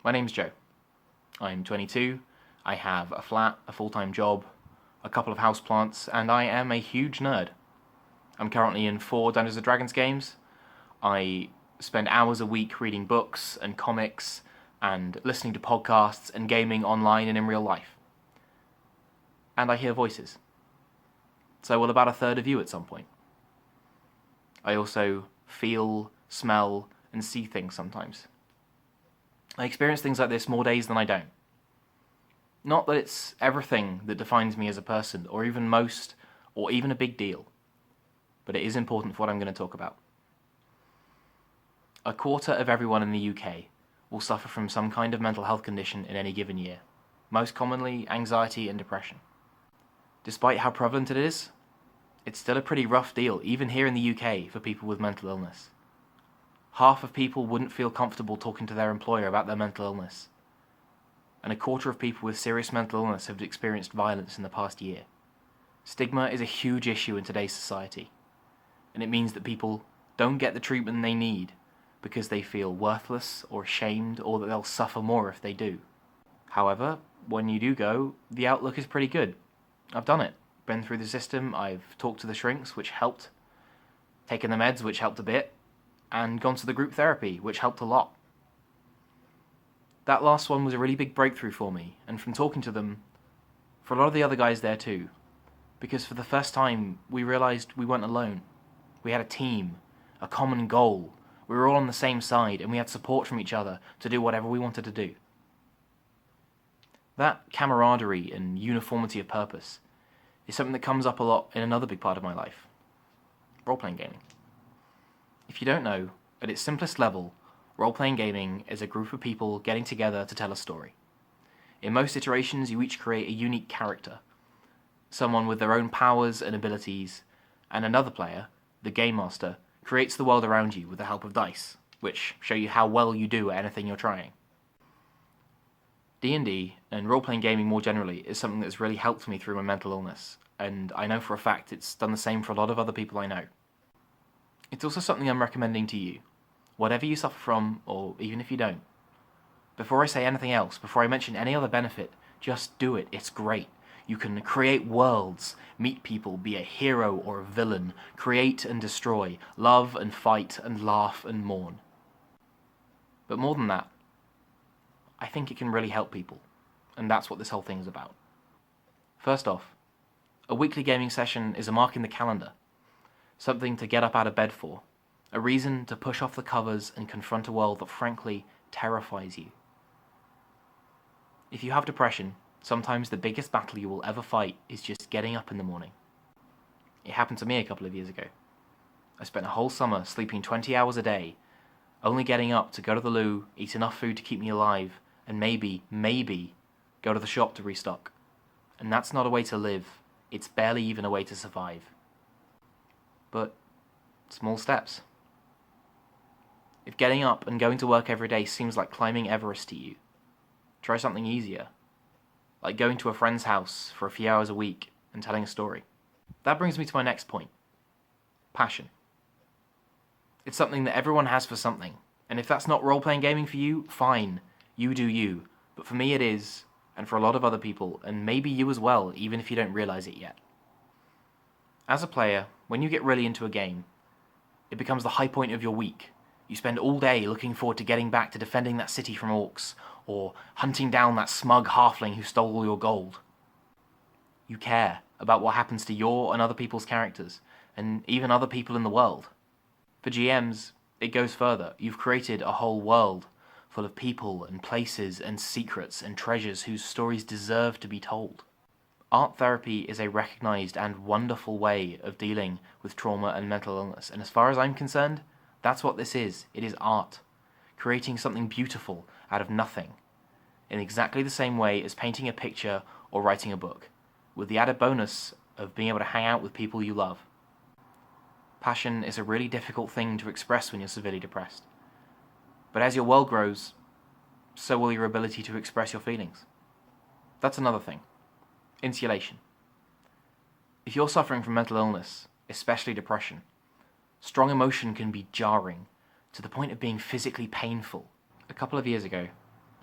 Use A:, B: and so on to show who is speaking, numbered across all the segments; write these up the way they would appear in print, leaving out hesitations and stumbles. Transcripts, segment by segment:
A: My name's Joe. I'm 22, I have a flat, a full-time job, a couple of houseplants, and I am a huge nerd. I'm currently in 4 Dungeons & Dragons games. I spend hours a week reading books and comics and listening to podcasts and gaming online and in real life. And I hear voices. So will about a third of you at some point. I also feel, smell, and see things sometimes. I experience things like this more days than I don't. Not that it's everything that defines me as a person, or even most, or even a big deal, but it is important for what I'm going to talk about. A quarter of everyone in the UK will suffer from some kind of mental health condition in any given year, most commonly anxiety and depression. Despite how prevalent it is, it's still a pretty rough deal, even here in the UK, for people with mental illness. Half of people wouldn't feel comfortable talking to their employer about their mental illness. And a quarter of people with serious mental illness have experienced violence in the past year. Stigma is a huge issue in today's society, and it means that people don't get the treatment they need because they feel worthless or ashamed, or that they'll suffer more if they do. However, when you do go, the outlook is pretty good. I've done it. Been through the system, I've talked to the shrinks, which helped, taken the meds, which helped a bit, and gone to the group therapy, which helped a lot. That last one was a really big breakthrough for me, and from talking to them, for a lot of the other guys there too, because for the first time we realised we weren't alone. We had a team, a common goal, we were all on the same side, and we had support from each other to do whatever we wanted to do. That camaraderie and uniformity of purpose is something that comes up a lot in another big part of my life: role-playing gaming. If you don't know, at its simplest level, role-playing gaming is a group of people getting together to tell a story. In most iterations, you each create a unique character, someone with their own powers and abilities, and another player, the game master, creates the world around you with the help of dice, which show you how well you do at anything you're trying. D&D, and role-playing gaming more generally, is something that's really helped me through my mental illness, and I know for a fact it's done the same for a lot of other people I know. It's also something I'm recommending to you, whatever you suffer from, or even if you don't. Before I say anything else, before I mention any other benefit, just do it. It's great. You can create worlds, meet people, be a hero or a villain, create and destroy, love and fight and laugh and mourn. But more than that, I think it can really help people, and that's what this whole thing is about. First off, a weekly gaming session is a mark in the calendar, something to get up out of bed for, a reason to push off the covers and confront a world that frankly terrifies you. If you have depression, sometimes the biggest battle you will ever fight is just getting up in the morning. It happened to me a couple of years ago. I spent a whole summer sleeping 20 hours a day, only getting up to go to the loo, eat enough food to keep me alive, and maybe, go to the shop to restock. And that's not a way to live. It's barely even a way to survive. But small steps. If getting up and going to work every day seems like climbing Everest to you, try something easier, like going to a friend's house for a few hours a week and telling a story. That brings me to my next point: passion. It's something that everyone has for something, and if that's not role-playing gaming for you, fine, you do you. But for me it is, and for a lot of other people, and maybe you as well, even if you don't realize it yet. As a player, when you get really into a game, it becomes the high point of your week. You spend all day looking forward to getting back to defending that city from orcs, or hunting down that smug halfling who stole all your gold. You care about what happens to your and other people's characters, and even other people in the world. For GMs, it goes further. You've created a whole world full of people and places and secrets and treasures whose stories deserve to be told. Art therapy is a recognized and wonderful way of dealing with trauma and mental illness, and as far as I'm concerned, that's what this is. It is art. Creating something beautiful out of nothing, in exactly the same way as painting a picture or writing a book, with the added bonus of being able to hang out with people you love. Passion is a really difficult thing to express when you're severely depressed. But as your world grows, so will your ability to express your feelings. That's another thing. Insulation. If you're suffering from mental illness, especially depression, strong emotion can be jarring, to the point of being physically painful. A couple of years ago,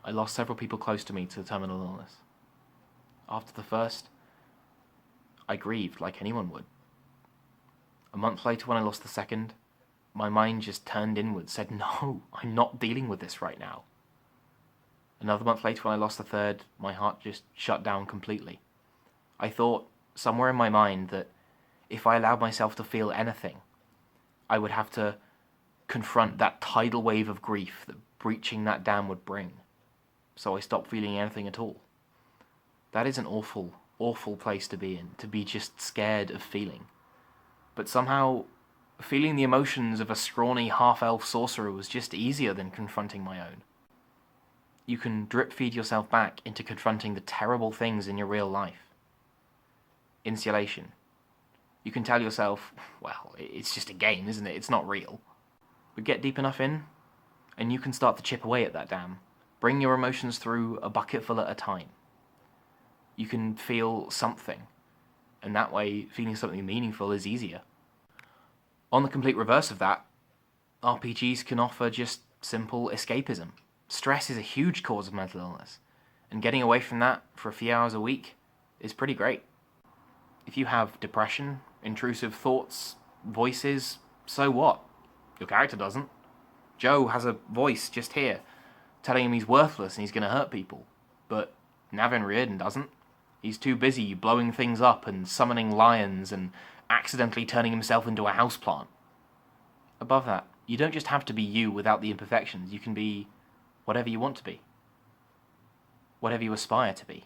A: I lost several people close to me to terminal illness. After the first, I grieved like anyone would. A month later, when I lost the second, my mind just turned inward, said, no, I'm not dealing with this right now. Another month later, when I lost the third, my heart just shut down completely. I thought, somewhere in my mind, that if I allowed myself to feel anything, I would have to confront that tidal wave of grief that breaching that dam would bring. So I stopped feeling anything at all. That is an awful, awful place to be in, to be just scared of feeling. But somehow, feeling the emotions of a scrawny half-elf sorcerer was just easier than confronting my own. You can drip-feed yourself back into confronting the terrible things in your real life. Insulation. You can tell yourself, well, it's just a game, isn't it? It's not real. But get deep enough in, and you can start to chip away at that dam. Bring your emotions through a bucketful at a time. You can feel something, and that way, feeling something meaningful is easier. On the complete reverse of that, RPGs can offer just simple escapism. Stress is a huge cause of mental illness, and getting away from that for a few hours a week is pretty great. If you have depression, intrusive thoughts, voices, so what? Your character doesn't. Joe has a voice just here, telling him he's worthless and he's going to hurt people. But Navin Riordan doesn't. He's too busy blowing things up and summoning lions and accidentally turning himself into a houseplant. Above that, you don't just have to be you without the imperfections. You can be whatever you want to be. Whatever you aspire to be.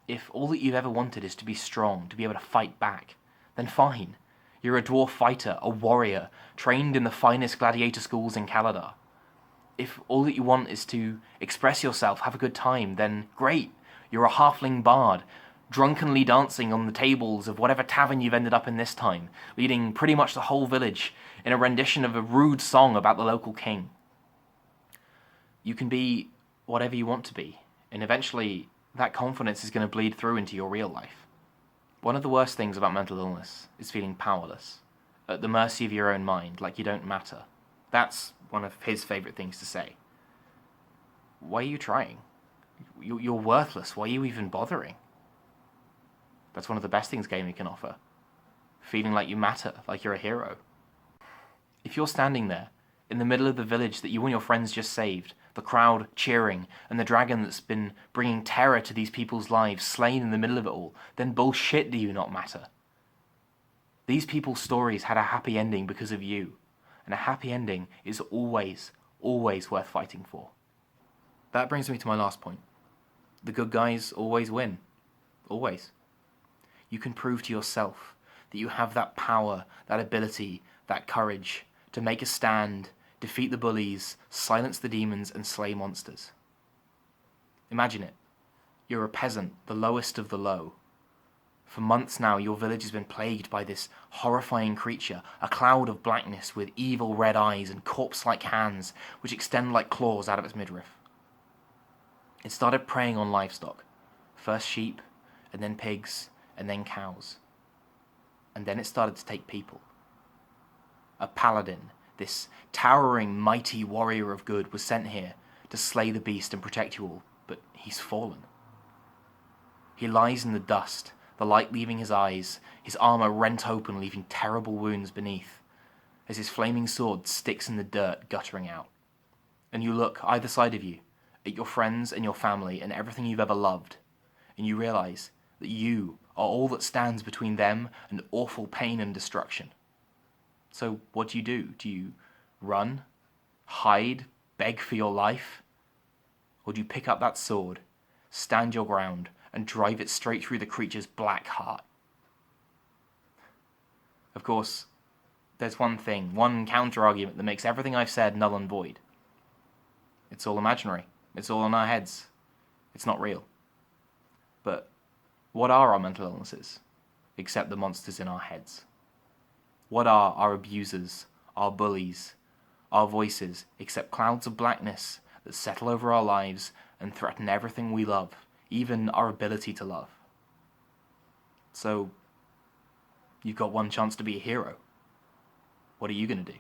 A: If all that you've ever wanted is to be strong, to be able to fight back, then fine. You're a dwarf fighter, a warrior, trained in the finest gladiator schools in Kaladar. If all that you want is to express yourself, have a good time, then great. You're a halfling bard, drunkenly dancing on the tables of whatever tavern you've ended up in this time, leading pretty much the whole village in a rendition of a rude song about the local king. You can be whatever you want to be, and eventually that confidence is going to bleed through into your real life. One of the worst things about mental illness is feeling powerless, at the mercy of your own mind, like you don't matter. That's one of his favourite things to say. Why are you trying? You're worthless. Why are you even bothering? That's one of the best things gaming can offer. Feeling like you matter, like you're a hero. If you're standing there, in the middle of the village that you and your friends just saved, the crowd cheering, and the dragon that's been bringing terror to these people's lives slain in the middle of it all, then bullshit do you not matter. These people's stories had a happy ending because of you, and a happy ending is always, always worth fighting for. That brings me to my last point. The good guys always win. Always. You can prove to yourself that you have that power, that ability, that courage to make a stand, defeat the bullies, silence the demons, and slay monsters. Imagine it. You're a peasant, the lowest of the low. For months now, your village has been plagued by this horrifying creature, a cloud of blackness with evil red eyes and corpse-like hands which extend like claws out of its midriff. It started preying on livestock. First sheep, and then pigs, and then cows. And then it started to take people. A paladin, this towering, mighty warrior of good, was sent here to slay the beast and protect you all, but he's fallen. He lies in the dust, the light leaving his eyes, his armor rent open, leaving terrible wounds beneath, as his flaming sword sticks in the dirt, guttering out. And you look, either side of you, at your friends and your family and everything you've ever loved, and you realize that you are all that stands between them and awful pain and destruction. So what do? Do you run, hide, beg for your life? Or do you pick up that sword, stand your ground, and drive it straight through the creature's black heart? Of course, there's one counter-argument that makes everything I've said null and void. It's all imaginary. It's all in our heads. It's not real. But what are our mental illnesses, except the monsters in our heads? What are our abusers, our bullies, our voices, except clouds of blackness that settle over our lives and threaten everything we love, even our ability to love? So, you've got one chance to be a hero. What are you going to do?